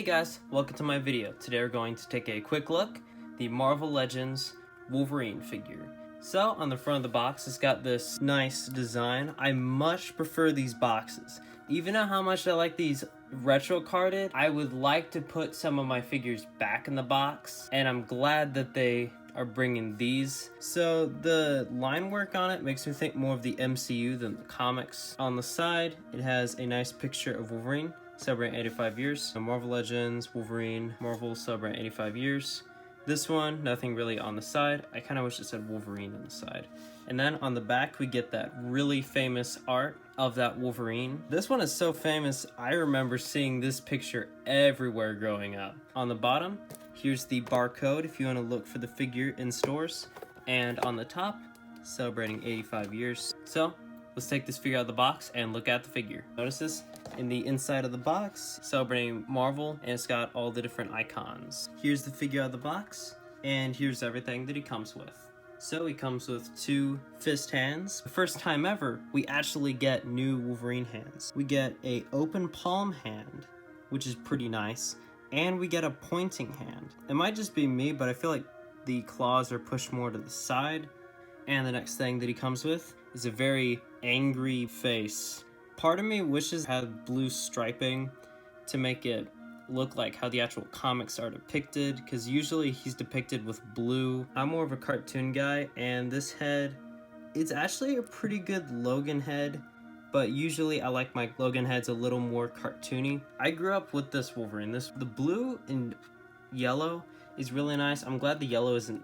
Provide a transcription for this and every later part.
Hey guys, welcome to my video. Today we're going to take a quick look the Marvel Legends Wolverine figure. So on the front of the box, it's got this nice design. I much prefer these boxes. Even though how much I like these retro carded, I would like to put some of my figures back in the box, and I'm glad that they are bringing these. So the line work on it makes me think more of the MCU than the comics. On the side, it has a nice picture of Wolverine celebrating 85 years. Marvel Legends, Wolverine, Marvel celebrating 85 years. This one, nothing really on the side. I kind of wish it said Wolverine on the side. And then on the back, we get that really famous art of that Wolverine. This one is so famous, I remember seeing this picture everywhere growing up. On the bottom, here's the barcode if you want to look for the figure in stores. And on the top, celebrating 85 years. So, let's take this figure out of the box and look at the figure. Notice this in the inside of the box, celebrating Marvel, and it's got all the different icons. Here's the figure out of the box, and here's everything that he comes with. So he comes with 2 fist hands. The first time ever, we actually get new Wolverine hands. We get a open palm hand, which is pretty nice, and we get a pointing hand. It might just be me, but I feel like the claws are pushed more to the side. And the next thing that he comes with is a very angry face. Part of me wishes it had blue striping to make it look like how the actual comics are depicted, because usually he's depicted with blue. I'm more of a cartoon guy, and this head, it's actually a pretty good Logan head, but usually I like my Logan heads a little more cartoony. I grew up with this Wolverine. The blue and yellow is really nice. I'm glad the yellow isn't,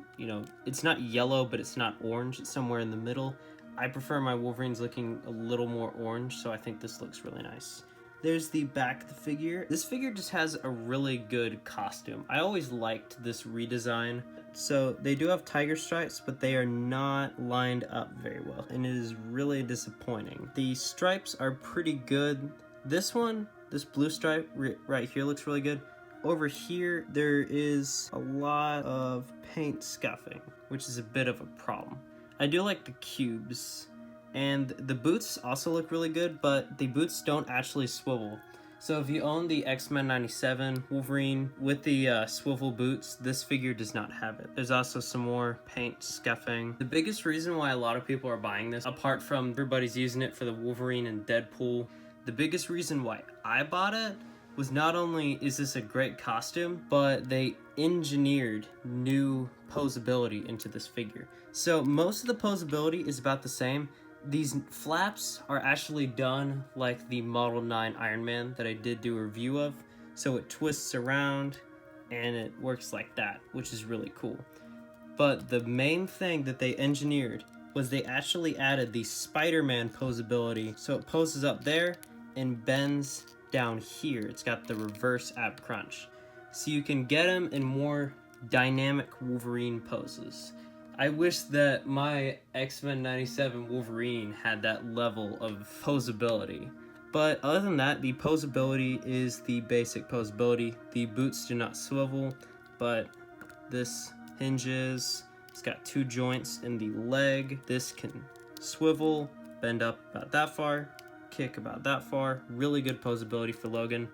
it's not yellow, but it's not orange. It's somewhere in the middle. I prefer my Wolverines looking a little more orange, so I think this looks really nice. There's the back of the figure. This figure just has a really good costume. I always liked this redesign. So they do have tiger stripes, but they are not lined up very well, and it is really disappointing. The stripes are pretty good. This one, this blue stripe right here looks really good. Over here, there is a lot of paint scuffing, which is a bit of a problem. I do like the cubes, and the boots also look really good, but the boots don't actually swivel. So if you own the X-Men 97 Wolverine with the swivel boots, this figure does not have it. There's also some more paint scuffing. The biggest reason why a lot of people are buying this, apart from everybody's using it for the Wolverine and Deadpool, the biggest reason why I bought it was not only is this a great costume, but they engineered new posability into this figure. So most of the posability is about the same. These flaps are actually done like the Model 9 Iron Man that I did do a review of. So it twists around and it works like that, which is really cool. But the main thing that they engineered was they actually added the Spider-Man posability. So it poses up there and bends down here. It's got the reverse ab crunch. So you can get him in more dynamic Wolverine poses. I wish that my X-Men 97 Wolverine had that level of posability. But other than that, the posability is the basic posability. The boots do not swivel, but this hinges. It's got 2 joints in the leg. This can swivel, bend up about that far, kick about that far. Really good posability for Logan.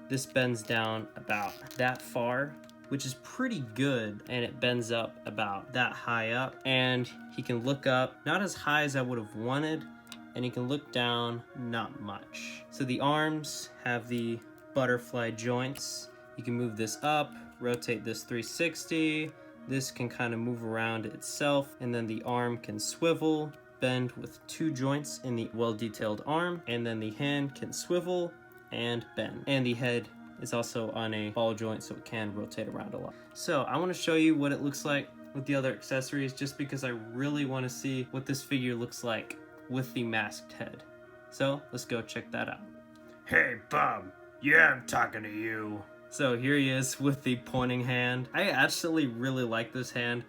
This bends down about that far, which is pretty good, and it bends up about that high up, and he can look up, not as high as I would have wanted, and he can look down, not much. So the arms have the butterfly joints. You can move this up, rotate this 360. This can kind of move around itself, and then the arm can swivel, bend with 2 joints in the well-detailed arm, and then the hand can swivel and bend. And the head is also on a ball joint, so it can rotate around a lot. So I want to show you what it looks like with the other accessories, just because I really want to see what this figure looks like with the masked head. So let's go check that out. Hey, Bob. Yeah, I'm talking to you. So here he is with the pointing hand. I actually really like this hand.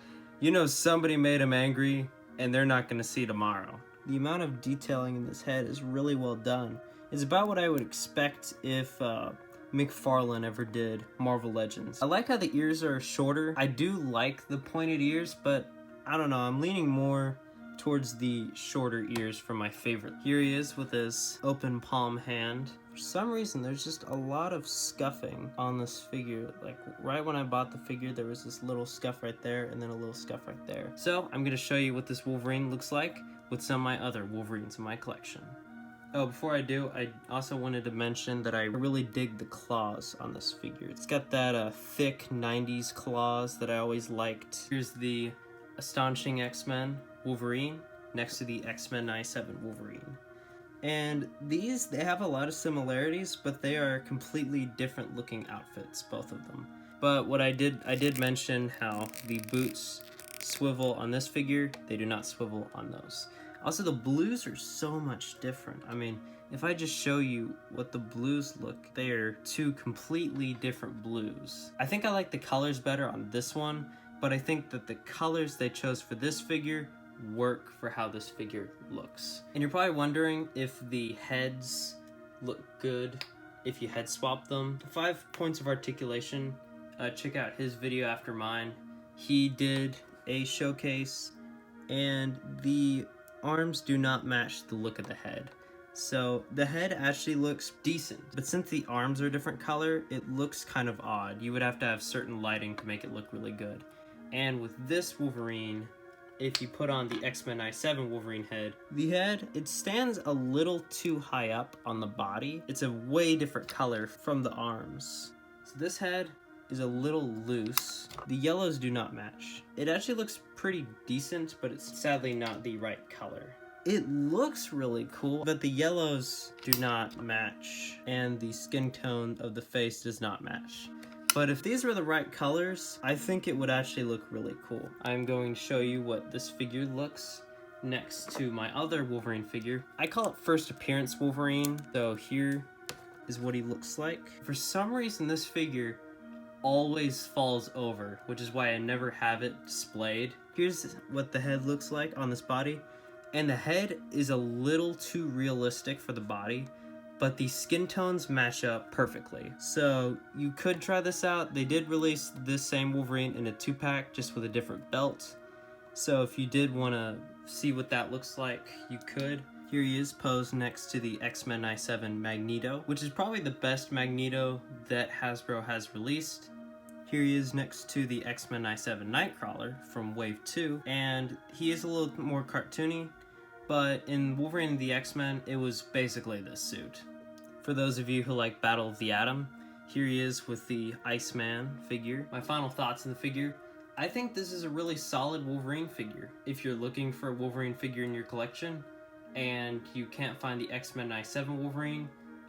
Somebody made him angry, and they're not going to see tomorrow. The amount of detailing in this head is really well done. It's about what I would expect if McFarlane ever did Marvel Legends. I like how the ears are shorter. I do like the pointed ears, but I don't know, I'm leaning more towards the shorter ears for my favorite. Here he is with his open palm hand. For some reason, there's just a lot of scuffing on this figure. Like, right when I bought the figure, there was this little scuff right there, and then a little scuff right there. So, I'm gonna show you what this Wolverine looks like with some of my other Wolverines in my collection. Oh, before I do, I also wanted to mention that I really dig the claws on this figure. It's got that thick 90s claws that I always liked. Here's the Astonishing X-men Wolverine next to the X-Men 97 Wolverine. And these, they have a lot of similarities, but they are completely different looking outfits, both of them. But what I did mention how the boots swivel on this figure, they do not swivel on those. Also, the blues are so much different. I mean, if I just show you what the blues look, they are two completely different blues. I think I like the colors better on this one, but I think that the colors they chose for this figure work for how this figure looks. And you're probably wondering if the heads look good if you head swap them. 5 points of articulation, check out his video after mine. He did a showcase, and the arms do not match the look of the head. So the head actually looks decent, but since the arms are a different color, it looks kind of odd. You would have to have certain lighting to make it look really good. And with this Wolverine, if you put on the X-Men 97 Wolverine head, the head, it stands a little too high up on the body. It's a way different color from the arms. So this head is a little loose. The yellows do not match. It actually looks pretty decent, but it's sadly not the right color. It looks really cool, but the yellows do not match, and the skin tone of the face does not match. But if these were the right colors, I think it would actually look really cool. I'm going to show you what this figure looks next to my other Wolverine figure. I call it first appearance Wolverine, so here is what he looks like. For some reason, this figure always falls over, which is why I never have it displayed. Here's what the head looks like on this body, and the head is a little too realistic for the body, but the skin tones match up perfectly. So you could try this out. They did release this same Wolverine in a 2-pack, just with a different belt. So if you did want to see what that looks like, you could. Here he is posed next to the X-Men 97 Magneto, which is probably the best Magneto that Hasbro has released. Here he is next to the X-Men 97 Nightcrawler from Wave 2, and he is a little more cartoony, but in Wolverine and the X-Men, it was basically this suit. For those of you who like Battle of the Atom, here he is with the Iceman figure. My final thoughts on the figure: I think this is a really solid Wolverine figure. If you're looking for a Wolverine figure in your collection, and you can't find the X-Men 97 Wolverine,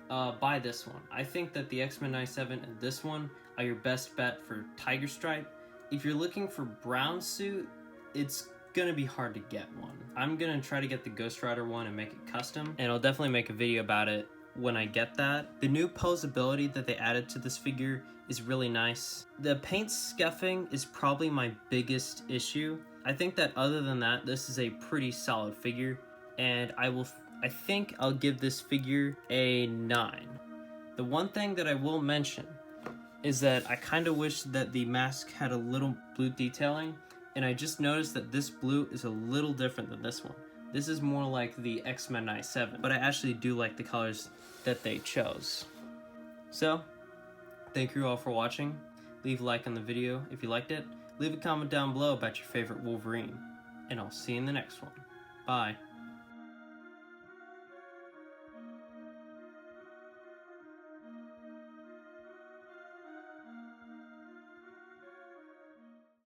buy this one. I think that the X-Men 97 and this one are your best bet for Tiger Stripe. If you're looking for brown suit, it's gonna be hard to get one. I'm gonna try to get the Ghost Rider one and make it custom, and I'll definitely make a video about it when I get that. The new posability that they added to this figure is really nice. The paint scuffing is probably my biggest issue. I think that other than that, this is a pretty solid figure, and I think I'll give this figure a 9. The one thing that I will mention is that I kind of wish that the mask had a little blue detailing, and I just noticed that this blue is a little different than this one. This is more like the X-Men 97, but I actually do like the colors that they chose. So, thank you all for watching. Leave a like on the video if you liked it. Leave a comment down below about your favorite Wolverine, and I'll see you in the next one. Bye.